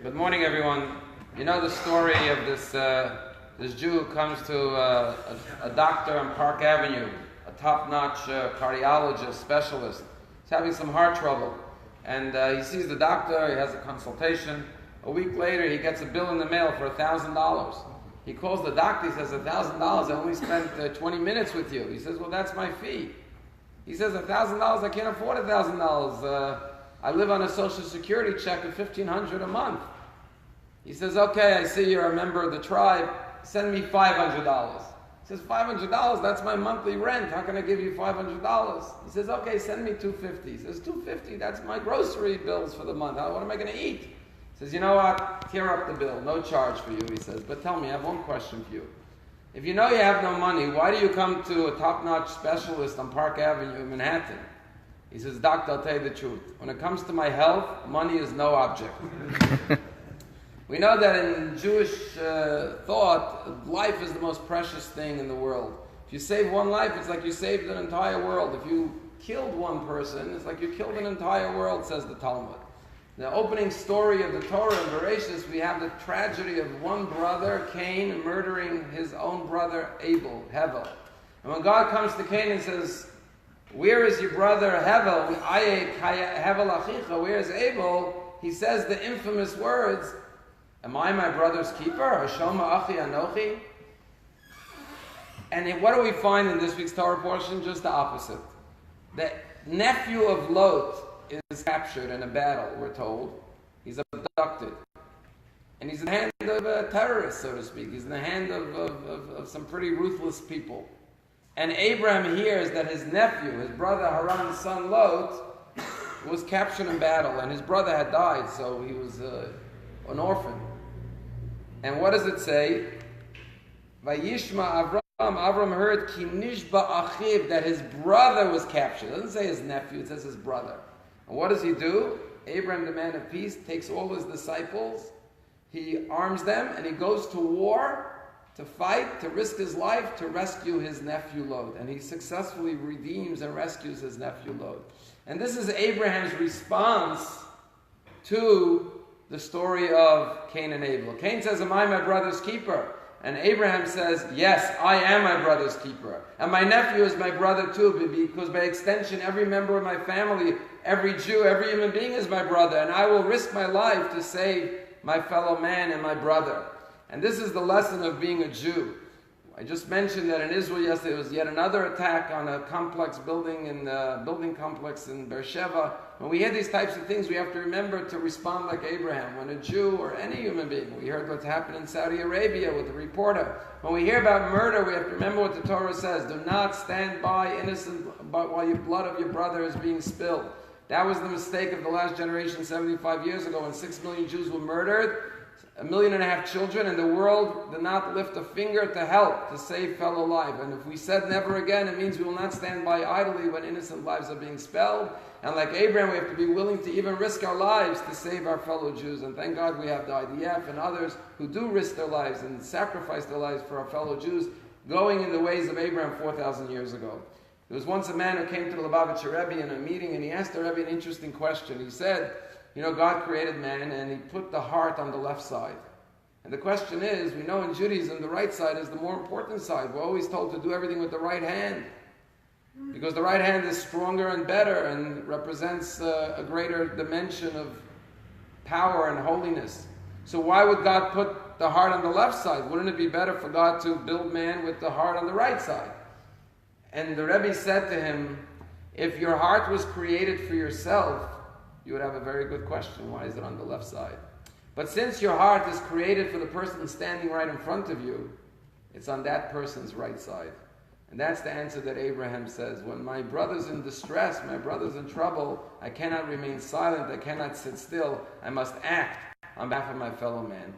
Good morning, everyone. You know the story of this Jew who comes to a doctor on Park Avenue, a top-notch cardiologist specialist. He's having some heart trouble, and he sees the doctor. He has a consultation. A week later, he gets a bill in the mail for $1,000. He calls the doctor. He says, $1,000. I only spent 20 minutes with you. He says, well, that's my fee. He says, $1,000. I can't afford $1,000. I live on a Social Security check of $1,500 a month. He says, okay, I see you're a member of the tribe. Send me $500. He says, $500? That's my monthly rent. How can I give you $500? He says, okay, send me $250. He says, $250? That's my grocery bills for the month. What am I going to eat? He says, you know what? Tear up the bill. No charge for you, he says. But tell me, I have one question for you. If you know you have no money, why do you come to a top-notch specialist on Park Avenue in Manhattan? He says, doctor, I'll tell you the truth. When it comes to my health, money is no object. We know that in Jewish thought, life is the most precious thing in the world. If you save one life, it's like you saved an entire world. If you killed one person, it's like you killed an entire world, says the Talmud. The opening story of the Torah in Bereshis, we have the tragedy of one brother, Cain, murdering his own brother, Abel, Hevel. And when God comes to Cain and says, where is your brother Hevel? Hevel achicha, where is Abel? He says the infamous words, am I my brother's keeper? Hashoma achi anochi? And what do we find in this week's Torah portion? Just the opposite. The nephew of Lot is captured in a battle, we're told. He's abducted. And he's in the hand of a terrorist, so to speak. He's in the hand of some pretty ruthless people. And Abraham hears that his nephew, his brother Haran's son Lot, was captured in battle. And his brother had died, so he was an orphan. And what does it say? Vayishma Avram heard ki nishba achiv, that his brother was captured. It doesn't say his nephew, it says his brother. And what does he do? Abraham, the man of peace, takes all his disciples, he arms them, and he goes to war, to fight, to risk his life, to rescue his nephew Lot. And he successfully redeems and rescues his nephew Lot. And this is Abraham's response to the story of Cain and Abel. Cain says, am I my brother's keeper? And Abraham says, yes, I am my brother's keeper. And my nephew is my brother too, because by extension, every member of my family, every Jew, every human being is my brother. And I will risk my life to save my fellow man and my brother. And this is the lesson of being a Jew. I just mentioned that in Israel yesterday there was yet another attack on a complex building building complex in Beersheba. When we hear these types of things, we have to remember to respond like Abraham. When a Jew or any human being, we heard what's happened in Saudi Arabia with the reporter. When we hear about murder, we have to remember what the Torah says. Do not stand by innocent while your blood of your brother is being spilled. That was the mistake of the last generation 75 years ago when 6 million Jews were murdered. 1.5 million children, and the world did not lift a finger to help, to save fellow lives. And if we said never again, it means we will not stand by idly when innocent lives are being spelled. And like Abraham, we have to be willing to even risk our lives to save our fellow Jews. And thank God we have the IDF and others who do risk their lives and sacrifice their lives for our fellow Jews, going in the ways of Abraham 4,000 years ago. There was once a man who came to the Lubavitcher Rebbe in a meeting, and he asked the Rebbe an interesting question. He said, you know, God created man and he put the heart on the left side. And the question is, we know in Judaism the right side is the more important side. We're always told to do everything with the right hand, because the right hand is stronger and better and represents a greater dimension of power and holiness. So why would God put the heart on the left side? Wouldn't it be better for God to build man with the heart on the right side? And the Rebbe said to him, if your heart was created for yourself, you would have a very good question. Why is it on the left side? But since your heart is created for the person standing right in front of you, it's on that person's right side. And that's the answer that Abraham says. When my brother's in distress, my brother's in trouble, I cannot remain silent, I cannot sit still, I must act on behalf of my fellow man.